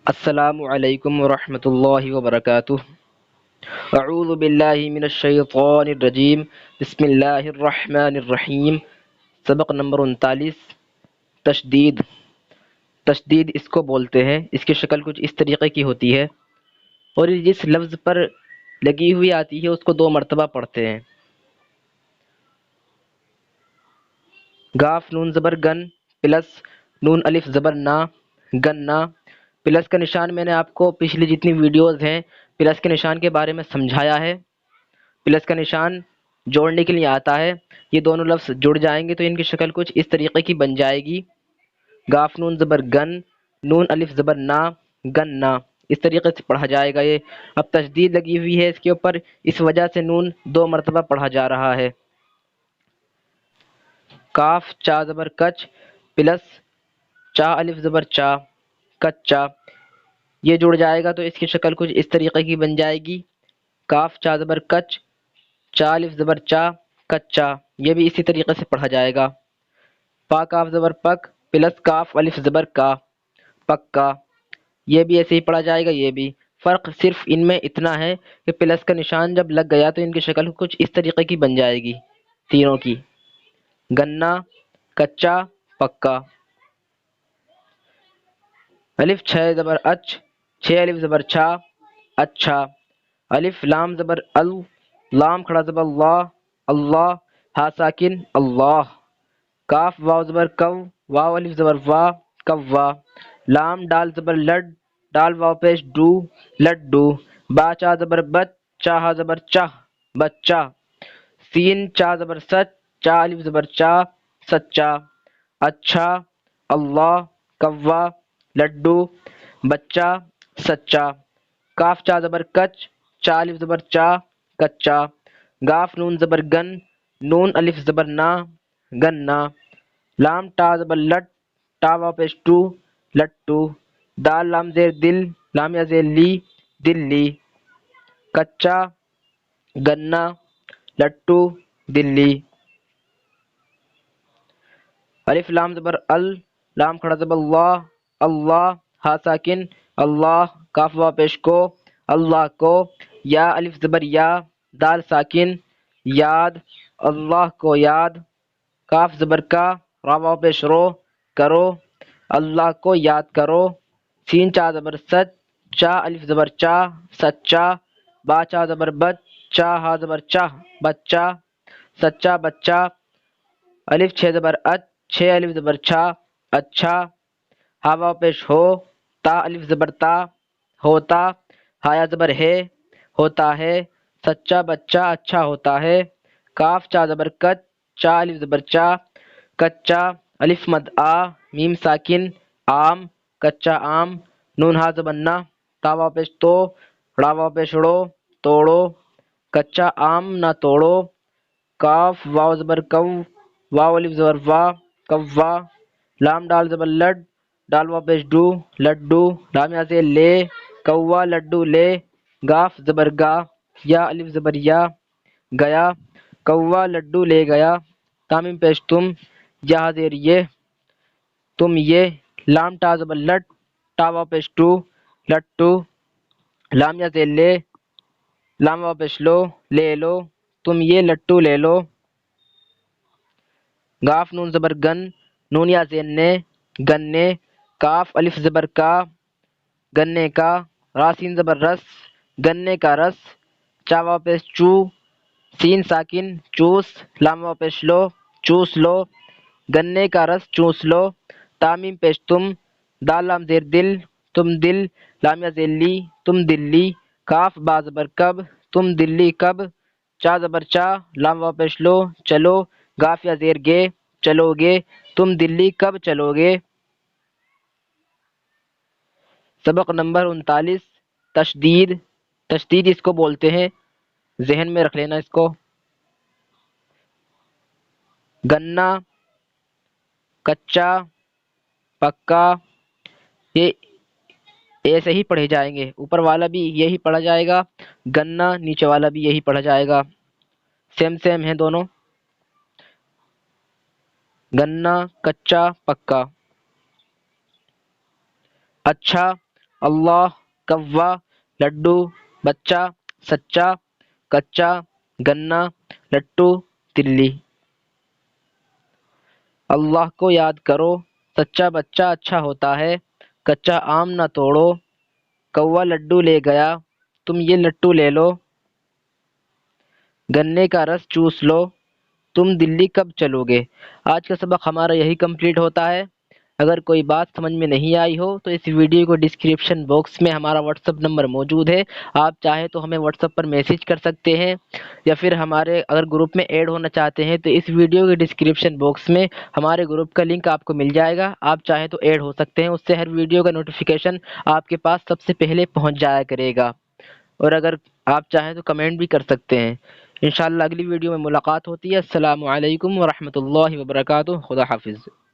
السلام علیکم ورحمۃ اللہ وبرکاتہ۔ اعوذ باللہ من الشیطان الرجیم، بسم اللہ الرحمن الرحیم۔ سبق نمبر 39، تشدید۔ تشدید اس کو بولتے ہیں، اس کی شکل کچھ اس طریقے کی ہوتی ہے، اور یہ جس لفظ پر لگی ہوئی آتی ہے اس کو 2 مرتبہ پڑھتے ہیں۔ گاف نون زبر گن پلس نون الف زبر نا، گنا۔ پلس کا نشان میں نے آپ کو پچھلی جتنی ویڈیوز ہیں پلس کے نشان کے بارے میں سمجھایا ہے۔ پلس کا نشان جوڑنے کے لیے آتا ہے، یہ دونوں لفظ جڑ جائیں گے تو ان کی شکل کچھ اس طریقے کی بن جائے گی۔ گاف نون زبر گن، نون الف زبر نا، گنا، اس طریقے سے پڑھا جائے گا یہ۔ اب تشدید لگی ہوئی ہے اس کے اوپر، اس وجہ سے نون 2 مرتبہ پڑھا جا رہا ہے۔ کاف چا زبر کچ پلس چا الف زبر چا، کچا، یہ جڑ جائے گا تو اس کی شکل کچھ اس طریقے کی بن جائے گی۔ کاف چا زبر کچ، چا الف زبر چا، کچا، یہ بھی اسی طریقے سے پڑھا جائے گا۔ پا کاف زبر پک پلس کاف الف زبر کا، پکا، یہ بھی ایسے ہی پڑھا جائے گا۔ یہ بھی فرق صرف ان میں اتنا ہے کہ پلس کا نشان جب لگ گیا تو ان کی شکل کچھ اس طریقے کی بن جائے گی تینوں کی۔ گنا، کچا، پکا۔ الف 6 زبر اچ، 6 الف زبر چھا، اچھا۔ الف لام زبر ال، لام کھڑا زبر اللہ، اللہ، ہا ساکن اللہ۔ کاف واو زبر کو، واو الف زبر وا، کوا۔ لام ڈال زبر لڈ، ڈال واو پیش ڈو، لڈو۔ با چا زبر بچ، چا ہا زبر چہ، بچہ۔ سین چا زبر سچ، چا الف زبر چا، سچا۔ اچھا، اللہ، کوا، لڈو، بچہ، سچا۔ کاف چا زبر کچ، چا الف زبر چا، کچا۔ گاف نون زبر گن، نون الف زبر نا، گنا۔ لام ٹا زبر لٹ، ٹا واو پیش ٹو، لٹو۔ دال لام زیر دل، لام یا زیر لی، دلی۔ کچا، گنا، لٹو، دلی۔ الف لام زبر ال، لام کھڑا زبر اللہ، اللہ، ہا ساکن اللہ، کاف واو پیش کو، اللہ کو۔ یا الف زبر یا، دال ساکن، یاد، اللہ کو یاد۔ کاف زبر کا، را واو پیش رو، کرو، اللہ کو یاد کرو۔ سین چا زبر سچ، چا الف زبر چا، سچا۔ با چا زبر بچ، چا ہا زبر چہ، بچہ، سچا بچہ۔ الف 6 زبر اچ، 6 الف زبر چھا، اچھا۔ ہا واو پیش ہو، تا الف زبر تا، ہوتا۔ ہایا زبر ہے، ہوتا ہے۔ سچا بچہ اچھا ہوتا ہے۔ کاف چا زبر کچ، چا الف زبر چا، کچا۔ الف مد آ، میم ساکن، آم، کچا آم۔ نون ہا زبر نا، تا واو پیش تو، را واو پیش ڑو، توڑو۔ کچا آم نہ توڑو۔ کاف واو زبر کو، واو الف زبر وا، کوا۔ لام ڈال زبر لڈ، ڈال واو پیش ڈو، لڈو۔ لام یا سے لے، کوا لڈو لے۔ گاف زبر گا، یا الف زبر یا، گیا، کوا لڈو لے گیا۔ تامیم پیش تم، یا زیر یہ، تم یہ۔ لام ٹا زبر لٹ، ٹا واو پیش ٹو، لٹو۔ لام یا سے لے، لام واو پیش لو، لے لو، تم یہ لٹو لے لو۔ گاف نون زبر گن، نون یا زین نے، گنے۔ کاف الف زبر کا، گنے کا۔ راسین زبر رس، گنے کا رس۔ چا واو پیش چو، سین ساکن، چوس۔ لام واو پیش لو، چوس لو، گنے کا رس چوس لو۔ تامیم پیش تم، دال لام زیر دل، تم دل۔ لام یا زیر لی، تم دلی۔ کاف با زبر کب، تم دلی کب۔ چا زبر چا، لام واو پیش لو، چلو۔ گاف یا زیر گے، چلو گے، تم دلی کب چلو گے۔ سبق نمبر 39، تشدید۔ تشدید اس کو بولتے ہیں، ذہن میں رکھ لینا اس کو۔ گنا، کچا، پکا، یہ ایسے ہی پڑھے جائیں گے۔ اوپر والا بھی یہی پڑھا جائے گا، گنا نیچے والا بھی یہی پڑھا جائے گا، سیم ہیں دونوں۔ گنا، کچا، پکا۔ اچھا، اللہ کوا لڈو بچہ سچا کچا گنا لٹو تلی۔ اللہ کو یاد کرو، سچا بچہ اچھا ہوتا ہے، کچا آم نہ توڑو، کوا لڈو لے گیا تم یہ لٹو لے لو، گنے کا رس چوس لو، تم دلی کب چلو گے۔ آج کا سبق ہمارا یہی کمپلیٹ ہوتا ہے۔ اگر کوئی بات سمجھ میں نہیں آئی ہو تو اس ویڈیو کو ڈسکرپشن باکس میں ہمارا واٹس ایپ نمبر موجود ہے، آپ چاہیں تو ہمیں واٹس ایپ پر میسج کر سکتے ہیں، یا پھر ہمارے اگر گروپ میں ایڈ ہونا چاہتے ہیں تو اس ویڈیو کے ڈسکرپشن باکس میں ہمارے گروپ کا لنک آپ کو مل جائے گا، آپ چاہیں تو ایڈ ہو سکتے ہیں، اس سے ہر ویڈیو کا نوٹیفیکیشن آپ کے پاس سب سے پہلے پہنچ جایا کرے گا۔ اور اگر آپ چاہیں تو کمنٹ بھی کر سکتے ہیں۔ انشاءاللہ اگلی ویڈیو میں ملاقات ہوتی ہے۔ السلام علیکم ورحمۃ اللہ وبرکاتہ۔ خدا حافظ۔